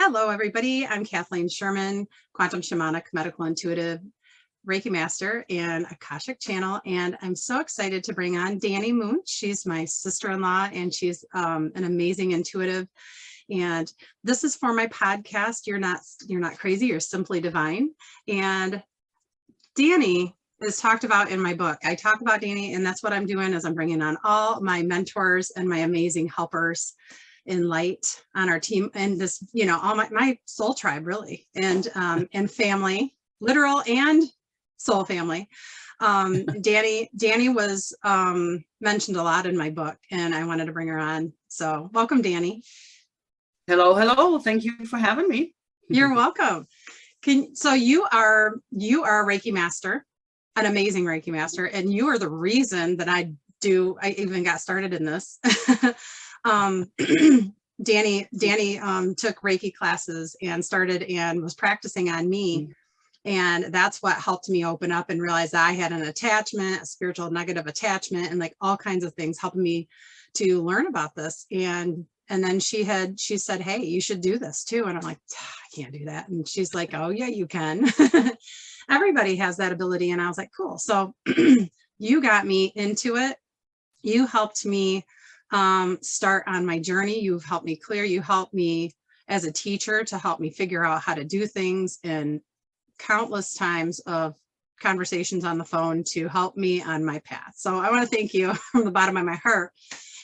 Hello, everybody. I'm Kathleen Sherman, quantum shamanic, medical intuitive, Reiki Master, and Akashic Channel. And I'm so excited to bring on Dani Muench. She's my sister-in-law, and she's an amazing intuitive. And this is for my podcast. You're not crazy. You're simply divine. And Dani is talked about in my book. I talk about Dani, and that's what I'm doing is I'm bringing on all my mentors and my amazing helpers in light on our team, and this, all my soul tribe, really, and family, literal and soul family. Dani was mentioned a lot in my book, and I wanted to bring her on. So welcome, Dani. Hello. Thank you for having me. You're welcome. So you are a Reiki master, an amazing Reiki master, and you are the reason that I even got started in this. Dani took Reiki classes and started and was practicing on me. And that's what helped me open up and realize I had an attachment, a spiritual negative attachment, and like all kinds of things, helping me to learn about this. And then she said, hey, you should do this too. And I'm like, I can't do that. And she's like, oh yeah, you can. Everybody has that ability. And I was like, cool. So you got me into it. You helped me start on my journey. You've helped me clear. You helped me as a teacher to help me figure out how to do things, and countless times of conversations on the phone to help me on my path. So I want to thank you from the bottom of my heart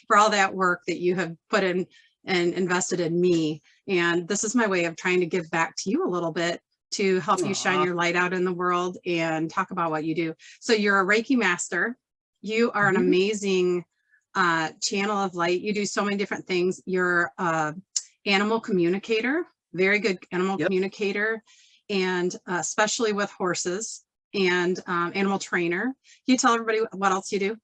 for all that work that you have put in and invested in me. And this is my way of trying to give back to you a little bit to help you shine your light out in the world and talk about what you do. So you're a Reiki master. You are an amazing channel of light. You do so many different things. You're animal communicator, very good animal communicator, and especially with horses, and animal trainer. Can you tell everybody what else you do?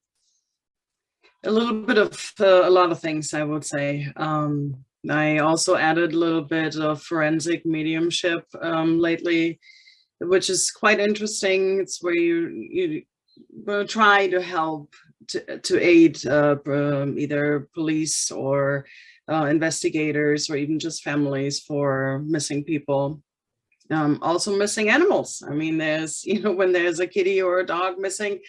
A little bit of a lot of things, I would say. I also added a little bit of forensic mediumship lately, which is quite interesting. It's where you try to help to aid either police or investigators, or even just families for missing people. Also missing animals. I mean, there's, when there's a kitty or a dog missing,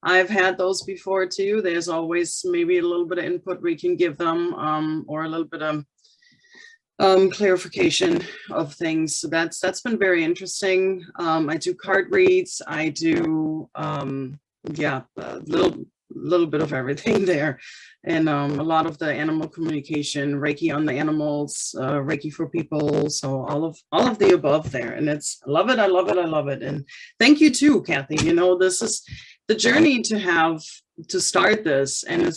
I've had those before too. There's always maybe a little bit of input we can give them, or a little bit of clarification of things. So that's been very interesting. I do card reads. I do a little bit of everything there, and a lot of the animal communication, Reiki on the animals, Reiki for people. So all of the above there, and I love it. And thank you too, Kathy. This is the journey to start this, and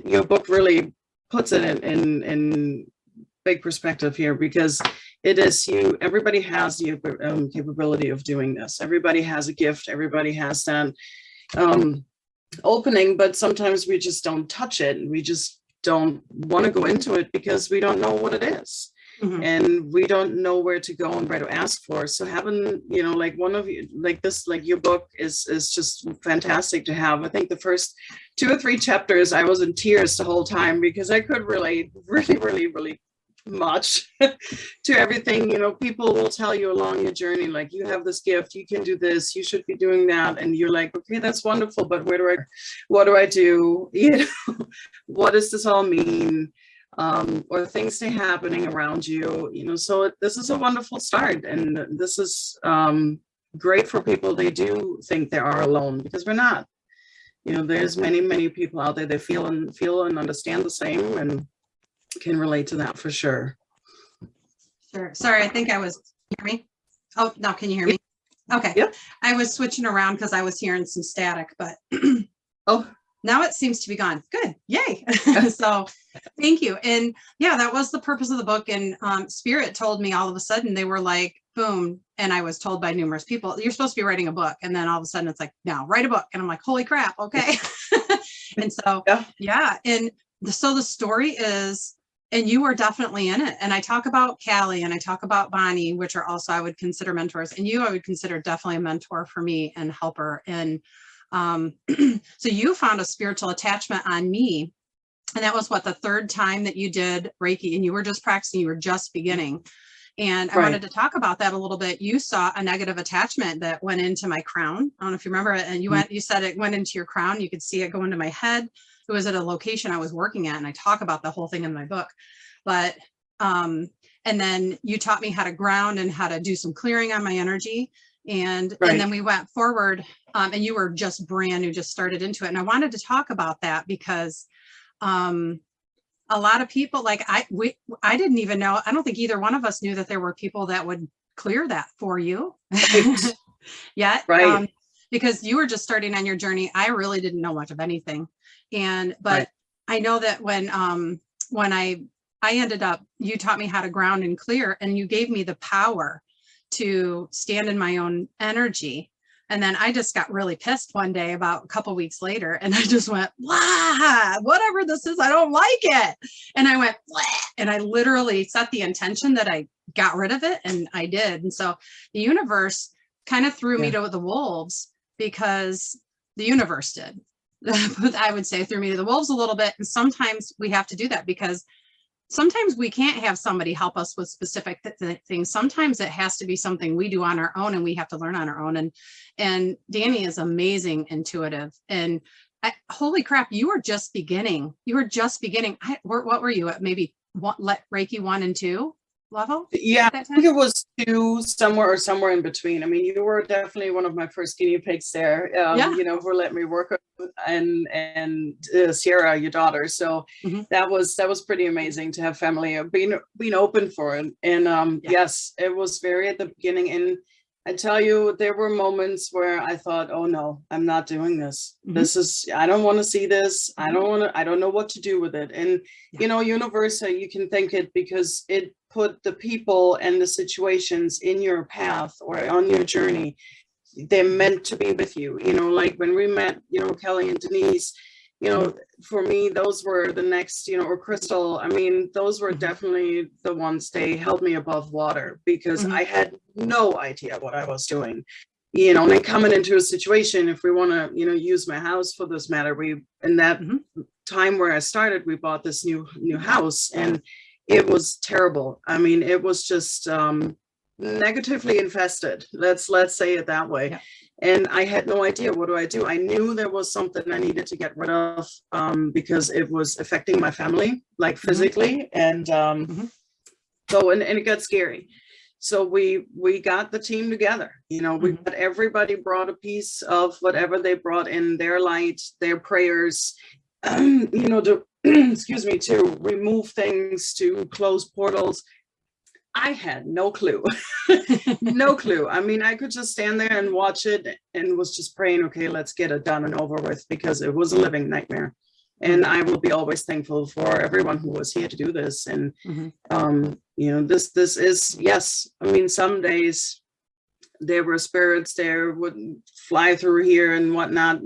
your book really puts it in big perspective here, because it is everybody has the capability of doing this. Everybody has a gift. Everybody has that opening, but sometimes we just don't touch it. We just don't want to go into it because we don't know what it is. And we don't know where to go and where to ask for. So having, like one of you, like this, like your book is just fantastic to have. I think the first 2 or 3 chapters, I was in tears the whole time, because I could relate really much to everything. People will tell you along your journey, like, you have this gift, you can do this, you should be doing that, and you're like, okay, that's wonderful, but what do I do? What does this all mean? Or things that are happening around you, so this is a wonderful start, and this is great for people. They do think they are alone, because we're not. There's many people out there that feel and understand the same, and can relate to that for sure. Sure. Sorry, I think hear me? Oh, now can you hear me? Okay. Yep. I was switching around because I was hearing some static, but oh, now it seems to be gone. Good. Yay. So thank you. And yeah, that was the purpose of the book. And Spirit told me all of a sudden, they were like, boom. And I was told by numerous people, you're supposed to be writing a book. And then all of a sudden it's like, now write a book. And I'm like, holy crap. Okay. And so, yeah. And so the story is, and you are definitely in it. And I talk about Callie and I talk about Bonnie, which are also, I would consider mentors. And I would consider definitely a mentor for me and helper. And so you found a spiritual attachment on me. And that was what, the 3rd time that you did Reiki, and you were just practicing, you were just beginning. And I Right. wanted to talk about that a little bit. You saw a negative attachment that went into my crown. I don't know if you remember it. And you said it went into your crown. You could see it go into my head. It was at a location I was working at. And I talk about the whole thing in my book. But, and then you taught me how to ground and how to do some clearing on my energy. And then we went forward, and you were just brand new, just started into it. And I wanted to talk about that because, a lot of people, like I didn't even know, I don't think either one of us knew that there were people that would clear that for you. Right. Yet, Right. because you were just starting on your journey. I really didn't know much of anything. But Right. I know that when I ended up, you taught me how to ground and clear, and you gave me the power to stand in my own energy. And then I just got really pissed one day about a couple weeks later, and I just went, blah, whatever this is, I don't like it. And I went, blah, and I literally set the intention that I got rid of it, and I did. And so the universe kind of threw me to the wolves, because the universe did. I would say threw me to the wolves a little bit. And sometimes we have to do that, because sometimes we can't have somebody help us with specific things. Sometimes it has to be something we do on our own, and we have to learn on our own. And Dani is amazing intuitive. And holy crap, you were just beginning. You were just beginning. What were you at? Maybe Reiki 1 and 2 level? Yeah, I think it was 2 somewhere in between. I mean, you were definitely one of my first guinea pigs there, you know, who let me work with, and Sierra, your daughter. So that was pretty amazing to have family being open for it. And yes, it was very at the beginning. And I tell you, there were moments where I thought, oh no, I'm not doing this. This is, I don't want to see this. I don't know what to do with it. And, you know, universe, you can thank it, because it put the people and the situations in your path or on your journey. They're meant to be with you. You know, like when we met, you know, Kelly and Denise, you know, for me, those were the next, you know, or Crystal. I mean, those were definitely the ones, they held me above water, because I had no idea what I was doing. You know, and then coming into a situation, if we want to, you know, use my house for this matter, in that time where I started, we bought this new house, and it was terrible. I mean, it was just negatively infested. Let's say it that way. And I had no idea, what do I do? I knew there was something I needed to get rid of, because it was affecting my family, like physically. And so, and it got scary. So we got the team together. You know, we got, everybody brought a piece of whatever they brought in, their light, their prayers, you know, to excuse me, to remove things, to close portals. I had no clue. No clue. I mean, I could just stand there and watch it, and was just praying, okay, let's get it done and over with, because it was a living nightmare. And I will be always thankful for everyone who was here to do this. And you know, this is, yes, I mean, some days there were spirits there would fly through here and whatnot.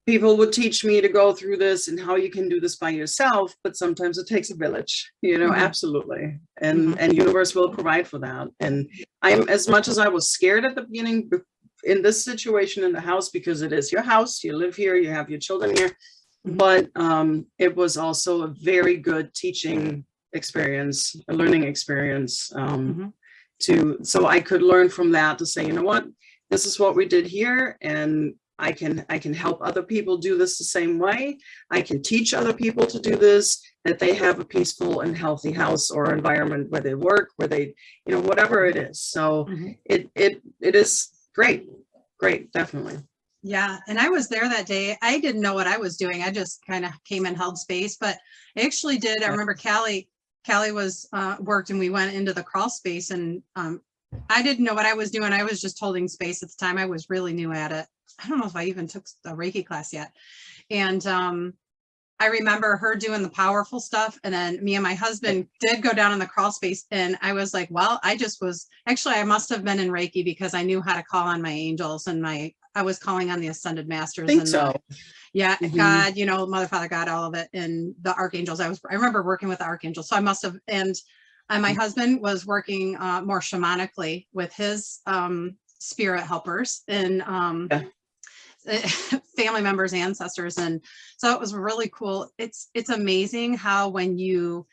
People would teach me to go through this and how you can do this by yourself, but sometimes it takes a village, you know, absolutely. And universe will provide for that. And I'm, as much as I was scared at the beginning in this situation in the house, because it is your house, you live here, you have your children here, but it was also a very good teaching experience, a learning experience, so I could learn from that to say, you know what, this is what we did here, and I can help other people do this the same way. I can teach other people to do this, that they have a peaceful and healthy house or environment where they work, where they, you know, whatever it is. So it is great, definitely. Yeah. And I was there that day. I didn't know what I was doing. I just kind of came and held space, but I actually did. I remember Callie was worked, and we went into the crawl space, and I didn't know what I was doing. I was just holding space at the time. I was really new at it. I don't know if I even took the Reiki class yet. And I remember her doing the powerful stuff. And then me and my husband did go down in the crawl space. And I was like, well, I must have been in Reiki, because I knew how to call on my angels, and I was calling on the ascended masters. I think so. God, you know, Mother, Father, God, all of it. And the archangels. I remember working with the archangels. So I must have, and my husband was working more shamanically with his spirit helpers, and family members, ancestors. And so it was really cool. It's amazing how when you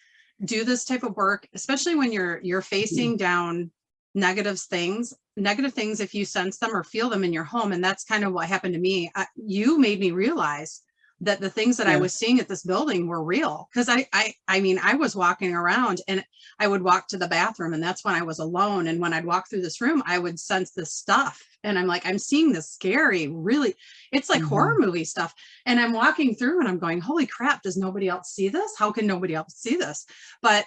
do this type of work, especially when you're facing down negative things, if you sense them or feel them in your home. And that's kind of what happened to me. You made me realize that the things that I was seeing at this building were real. Cause I mean, I was walking around and I would walk to the bathroom, and that's when I was alone. And when I'd walk through this room, I would sense this stuff. And I'm like, I'm seeing this scary, really, it's like horror movie stuff. And I'm walking through and I'm going, holy crap, does nobody else see this? How can nobody else see this? But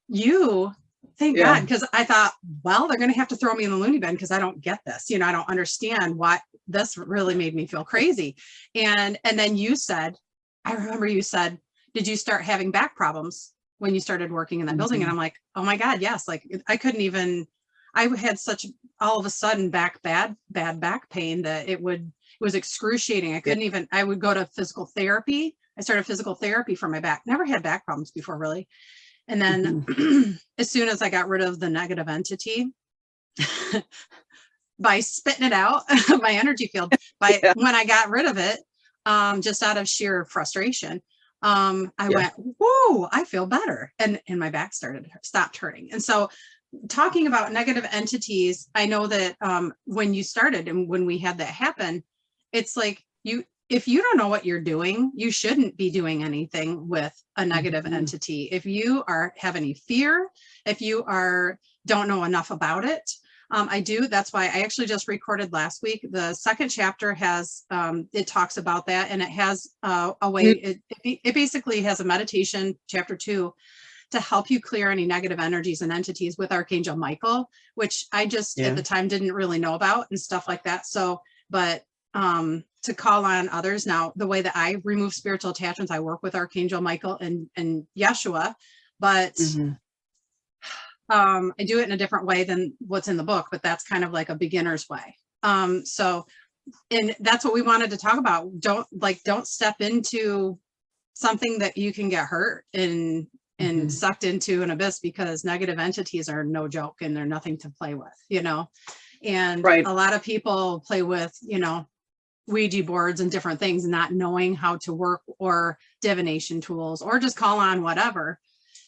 you, thank God, because I thought, well, they're going to have to throw me in the loony bin because I don't get this. You know, I don't understand why. This really made me feel crazy. And then you said, I remember you said, did you start having back problems when you started working in that building? And I'm like, oh my God, yes. Like I couldn't even, I had such all of a sudden bad back pain that it was excruciating. I couldn't even, I would go to physical therapy. I started physical therapy for my back. Never had back problems before, really. And then as soon as I got rid of the negative entity, by spitting it out, my energy field, when I got rid of it, just out of sheer frustration, I went, whoa, I feel better. And my back stopped hurting. And so talking about negative entities, I know that when you started and when we had that happen, it's like if you don't know what you're doing, you shouldn't be doing anything with a negative entity. If you have any fear, if you don't know enough about it, I do. That's why I actually just recorded last week. The second chapter has, it talks about that, and it has a way, it basically has a meditation, chapter 2, to help you clear any negative energies and entities with Archangel Michael, which I just at the time didn't really know about and stuff like that. So, but to call on others. Now, the way that I remove spiritual attachments, I work with Archangel Michael and Yeshua, but I do it in a different way than what's in the book, but that's kind of like a beginner's way. So, and that's what we wanted to talk about. Don't step into something that you can get hurt and sucked into an abyss, because negative entities are no joke and they're nothing to play with, you know? And a lot of people play with, you know, Ouija boards and different things, not knowing how to work, or divination tools, or just call on whatever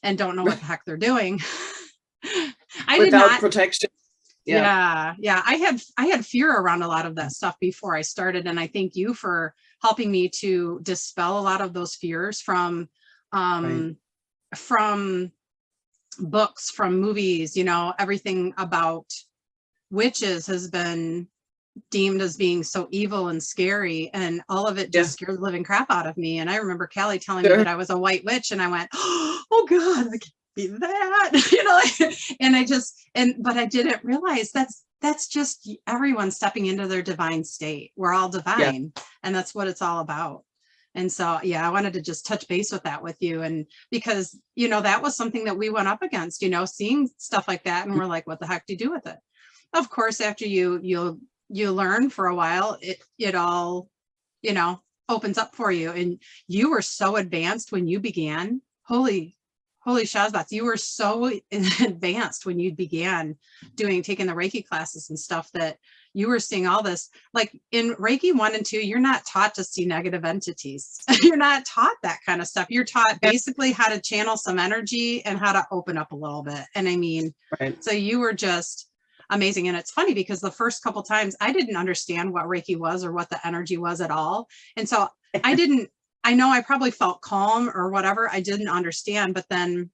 and don't know what the heck they're doing. Without protection. Yeah. I had fear around a lot of that stuff before I started. And I thank you for helping me to dispel a lot of those fears from books, from movies, you know, everything about witches has been deemed as being so evil and scary, and all of it just scared the living crap out of me. And I remember Callie telling me that I was a white witch, and I went, oh God, I can't be that, you know. But I didn't realize that's just everyone stepping into their divine state. We're all divine, and that's what it's all about. And so, I wanted to just touch base with that with you. And because, you know, that was something that we went up against, you know, seeing stuff like that, and we're like, what the heck do you do with it? Of course, after you learn for a while, it all, you know, opens up for you. And you were so advanced when you began. Holy Shazbats, you were so advanced when you began taking the Reiki classes and stuff, that you were seeing all this. Like in Reiki 1 and 2, you're not taught to see negative entities. You're not taught that kind of stuff. You're taught basically how to channel some energy and how to open up a little bit. And I mean, so you were just amazing. And it's funny because the first couple times I didn't understand what Reiki was or what the energy was at all. And so I know I probably felt calm or whatever. I didn't understand, but then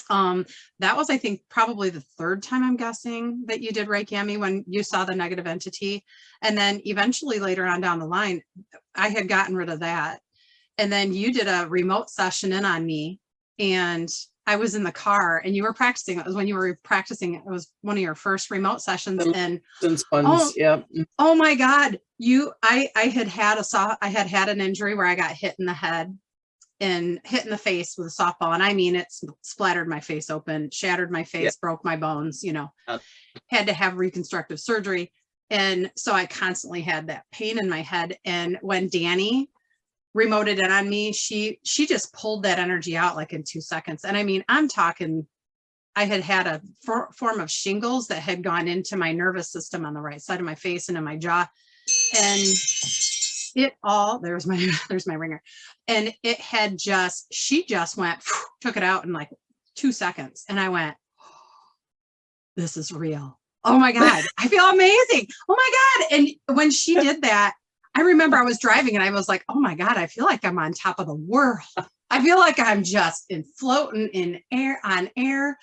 that was, I think, probably the third time, I'm guessing, that you did Reiki on me, when you saw the negative entity. And then eventually later on down the line, I had gotten rid of that. And then you did a remote session in on me, and I was in the car and you were practicing. It was when you were practicing. It was one of your first remote sessions. And oh my God, I had an injury where I got hit in the head and hit in the face with a softball. And I mean, it splattered my face open, shattered my face, broke my bones, you know, had to have reconstructive surgery. And so I constantly had that pain in my head. And when Dani remoted it on me, she just pulled that energy out like in 2 seconds. And I mean, I'm talking, I had a form of shingles that had gone into my nervous system on the right side of my face and in my jaw. And there's my ringer. And she just went, took it out and like 2 seconds. And I went, this is real. Oh my God, I feel amazing. Oh my God. And when she did that, I remember I was driving and I was like, oh my God, I feel like I'm on top of the world. I feel like I'm just floating in air, on air,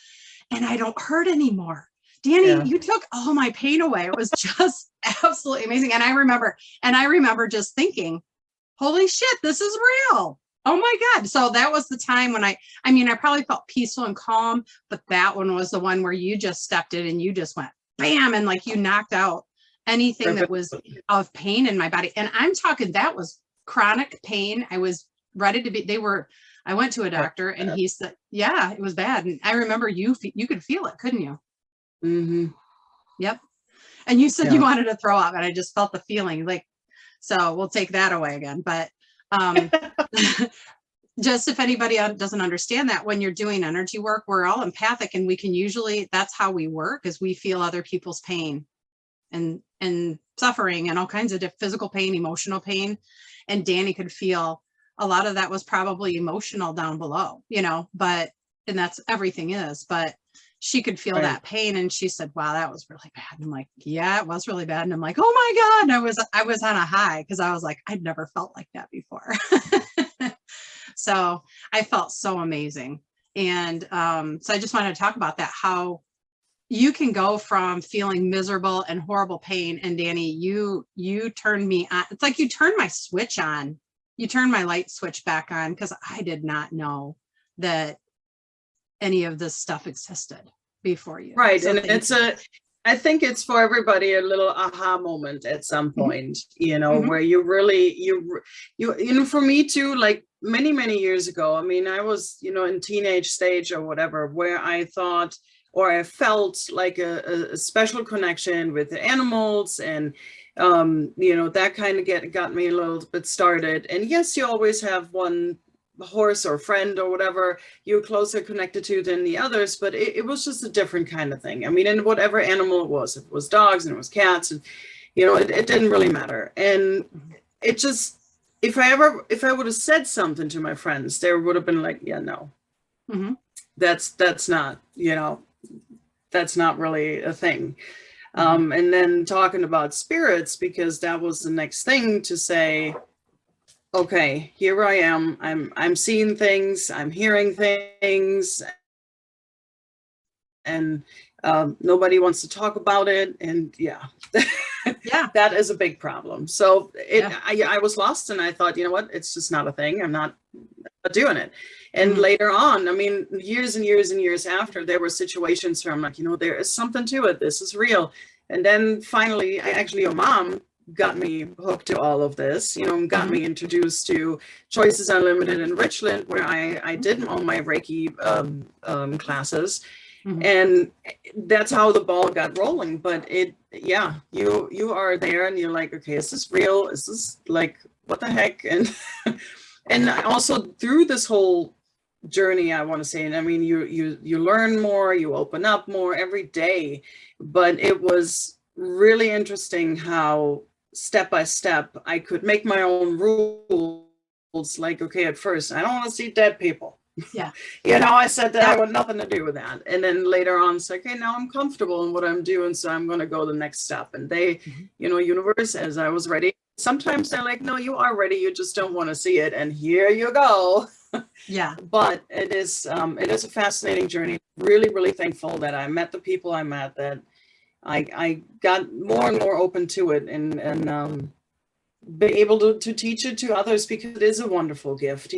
and I don't hurt anymore. Dani, you took all my pain away. It was just absolutely amazing. And I remember just thinking, holy shit, this is real. Oh my God. So that was the time when I probably felt peaceful and calm, but that one was the one where you just stepped in and you just went bam. And like you knocked out anything that was of pain in my body. And I'm talking, that was chronic pain. I was ready to be, I went to a doctor and he said, yeah, it was bad. And I remember you could feel it, couldn't you? Mm-hmm. Yep. And you said you wanted to throw up, and I just felt the feeling like, so we'll take that away again. But just if anybody doesn't understand that, when you're doing energy work, we're all empathic, and we can usually, that's how we work, is we feel other people's pain and suffering and all kinds of physical pain, emotional pain. And Dani could feel a lot of that was probably emotional down below, and that's everything is, but she could feel that pain. And she said, wow, that was really bad. And I'm like, yeah, it was really bad. And I'm like, oh my God. And I was on a high, because I was like, I'd never felt like that before. So I felt so amazing. And so I just wanted to talk about that, how you can go from feeling miserable and horrible pain. And Dani, you turned me on. It's like you turned my switch on. You turned my light switch back on, because I did not know that any of this stuff existed before you. Right. So and I think it's for everybody a little aha moment at some point, where you really, for me too, like many years ago, I was, in teenage stage or whatever, where I thought, or I felt like a special connection with the animals, and that kind of got me a little bit started. And yes, you always have one horse or friend or whatever you're closer connected to than the others, but it was just a different kind of thing. And whatever animal it was dogs and it was cats, and it didn't really matter. And it just, if I would have said something to my friends, they would have been like, yeah, no, that's not, that's not really a thing. And then talking about spirits, because that was the next thing to say, okay, here I am. I'm seeing things, I'm hearing things, and nobody wants to talk about it. And that is a big problem. So I was lost, and I thought, you know what, it's just not a thing. I'm not doing it. And later on, years and years and years after, there were situations where I'm like, there is something to it. This is real. And then finally, your mom got me hooked to all of this, got me introduced to Choices Unlimited and Richland, where I did all my Reiki classes. And that's how the ball got rolling. But you are there, and you're like, okay, is this real? Is this like, what the heck? And and also through this whole journey, I want to say, and you learn more, you open up more every day. But it was really interesting how step by step I could make my own rules. Like, okay, at first, I don't want to see dead people. Yeah. I said that I want nothing to do with that. And then later on, it's like, okay, now I'm comfortable in what I'm doing, so I'm going to go the next step. And they, universe, as I was ready. Sometimes they're like, no, you are ready, you just don't want to see it. And here you go. Yeah. But it is a fascinating journey. Really, really thankful that I met the people I met, that I got more and more open to it, and be able to teach it to others, because it is a wonderful gift,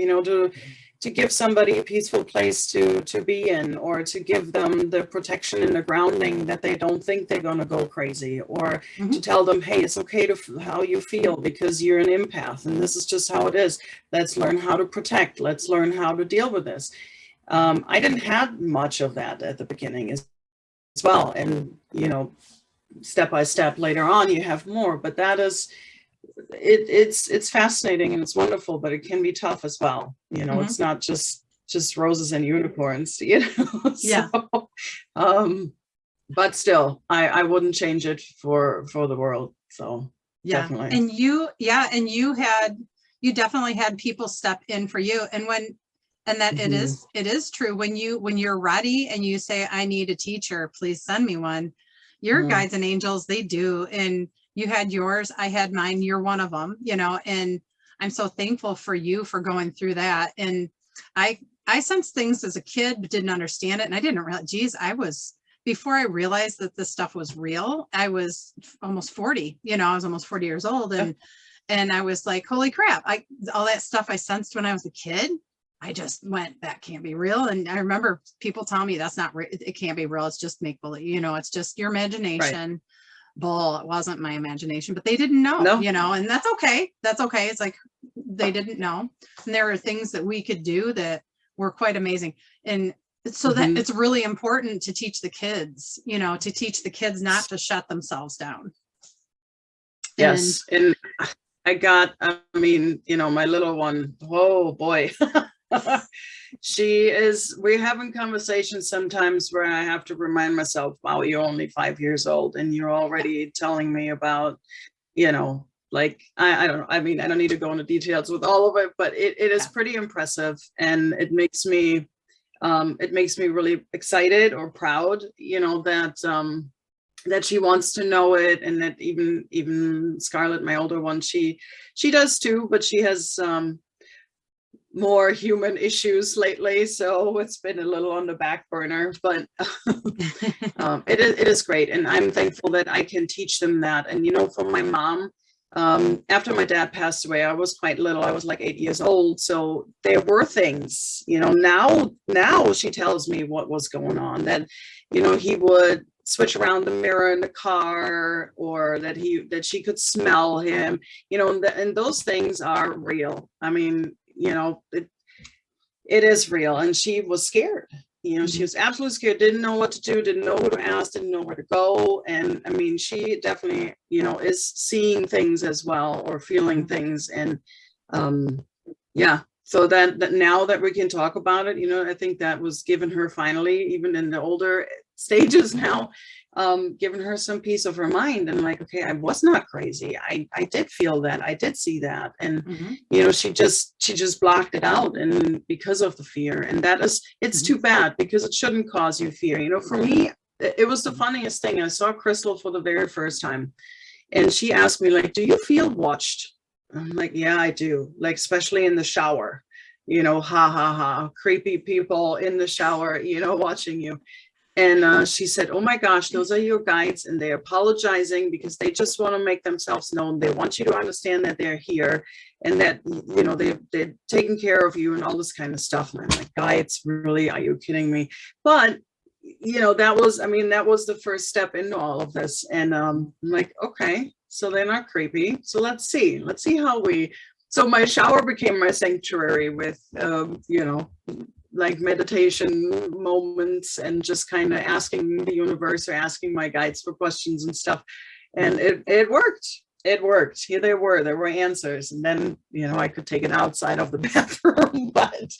to give somebody a peaceful place to be in, or to give them the protection and the grounding that they don't think they're going to go crazy, or to tell them, hey, it's okay to how you feel, because you're an empath, and this is just how it is. Let's learn how to protect. Let's learn how to deal with this. I didn't have much of that at the beginning as well. And, step by step later on, you have more, but that is, it's fascinating and it's wonderful, but it can be tough as well. It's not just roses and unicorns, Yeah. So, but still, I wouldn't change it for the world. So definitely. And you definitely had people step in for you. And And that it is true when you're ready and you say, I need a teacher, please send me one. Your guides and angels, they do. And you had yours, I had mine, you're one of them, and I'm so thankful for you for going through that. And I sensed things as a kid, but didn't understand it. And I didn't realize, before I realized that this stuff was real, I was almost 40, I was almost 40 years old. And I was like, holy crap, all that stuff I sensed when I was a kid, I just went, that can't be real. And I remember people telling me that's not real. It can't be real. It's just make believe, it's just your imagination. Right. Bull. It wasn't my imagination, but they didn't know, and that's okay. That's okay. It's like, they didn't know. And there are things that we could do that were quite amazing. And so that it's really important to teach the kids, not to shut themselves down. Yes. And I got, my little one, oh boy. We're having conversations sometimes where I have to remind myself, wow, you're only 5 years old and you're already telling me about, like, I don't know. I mean, I don't need to go into details with all of it, but it is pretty impressive. And it makes me really excited or proud, that she wants to know it. And that even Scarlett, my older one, she does too, but she has, more human issues lately, so it's been a little on the back burner, but it is great, and I'm thankful that I can teach them that. And from my mom, after my dad passed away, I was quite little. I was like 8 years old, so there were things, now she tells me what was going on, that he would switch around the mirror in the car, or that she could smell him, and those things are real. I mean, it is real. And she was scared, she was absolutely scared, didn't know what to do, didn't know who to ask, didn't know where to go. And I mean, she definitely, is seeing things as well, or feeling things. And so that now that we can talk about it, I think that was given her finally, even in the older stages now, given her some peace of her mind, and like, okay, I was not crazy. I did feel that, I did see that. And she just blocked it out, and because of the fear. And it's too bad, because it shouldn't cause you fear. For me, it was the funniest thing. I saw Crystal for the very first time, and she asked me, like, do you feel watched? I'm like, yeah, I do. Like, especially in the shower, ha ha ha, creepy people in the shower, watching you. And she said, oh my gosh, those are your guides, and they're apologizing because they just want to make themselves known. They want you to understand that they're here, and that, they're taking care of you and all this kind of stuff. And I'm like, guides, really? Are you kidding me? But, that was the first step into all of this. And I'm like, okay, so they're not creepy. So let's see how so my shower became my sanctuary with, like meditation moments, and just kind of asking the universe, or asking my guides for questions and stuff. And it worked. Here there were answers. And then, I could take it outside of the bathroom, but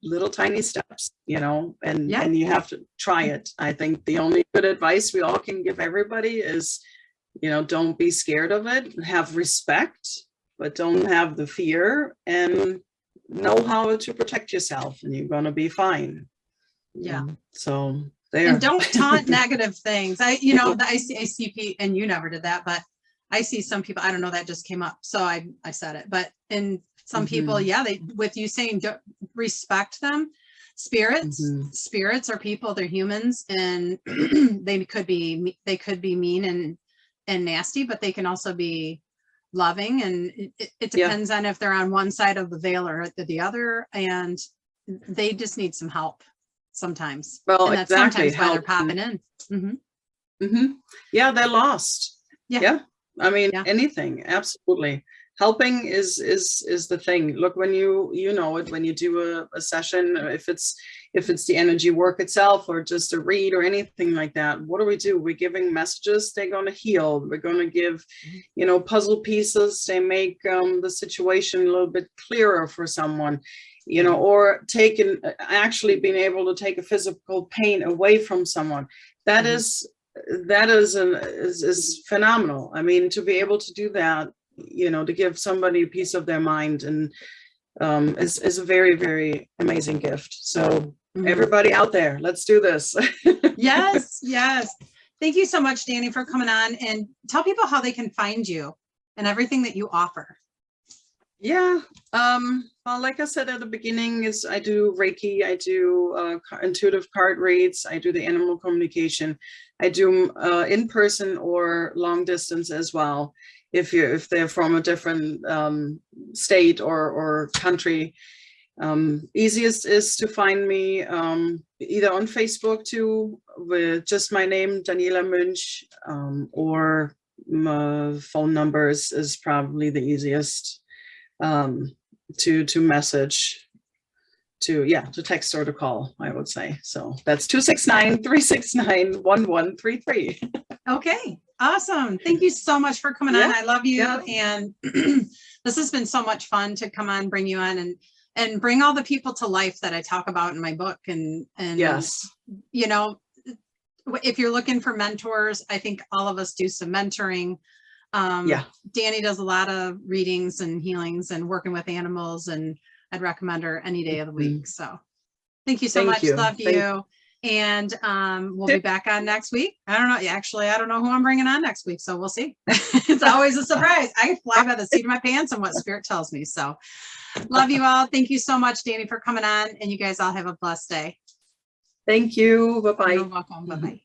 little tiny steps, and you have to try it. I think the only good advice we all can give everybody is, don't be scared of it, have respect, but don't have the fear, and know how to protect yourself, and you're going to be fine. So there. And don't taunt negative things. I see people, and you never did that, but I see some people, I don't know, that just came up, so I said it. But in some people, they, with you saying, don't respect them. Spirits are people, they're humans, and they could be mean and nasty, but they can also be loving. And it depends on if they're on one side of the veil or the other, and they just need some help sometimes. Well, and that's sometimes why they're popping in. Yeah, they're lost. I mean, anything, absolutely. Helping is the thing. Look, when when you do a session, if it's the energy work itself, or just a read, or anything like that, what do? We're giving messages. They're going to heal. We're going to give, puzzle pieces. They make the situation a little bit clearer for someone, or actually being able to take a physical pain away from someone. That is phenomenal. I mean, to be able to do that, to give somebody a piece of their mind, and is a very, very amazing gift. So Mhm. everybody out there, let's do this. Yes, yes. Thank you so much, Dani, for coming on, and tell people how they can find you and everything that you offer. Yeah. Well, like I said at the beginning, is I do Reiki, I do intuitive card reads, I do the animal communication, I do in person or long distance as well. If they're from a different state or country, easiest is to find me either on Facebook too, with just my name, Daniela Muench, or my phone numbers is probably the easiest to message, to text or to call, I would say. So that's 269-369-1133. Okay, awesome. Thank you so much for coming on. I love you. Yeah. And this has been so much fun to come on, bring you on, and bring all the people to life that I talk about in my book. And Yes, you know, if you're looking for mentors, I think all of us do some mentoring. Dani does a lot of readings and healings and working with animals, and I'd recommend her any day of the week. So thank you so much. Love you. And we'll be back on next week. I don't know. Actually, I don't know who I'm bringing on next week. So we'll see. It's always a surprise. I fly by the seat of my pants and what spirit tells me. So love you all. Thank you so much, Dani, for coming on. And you guys all have a blessed day. thank you. Bye-bye. You're welcome. Bye-bye.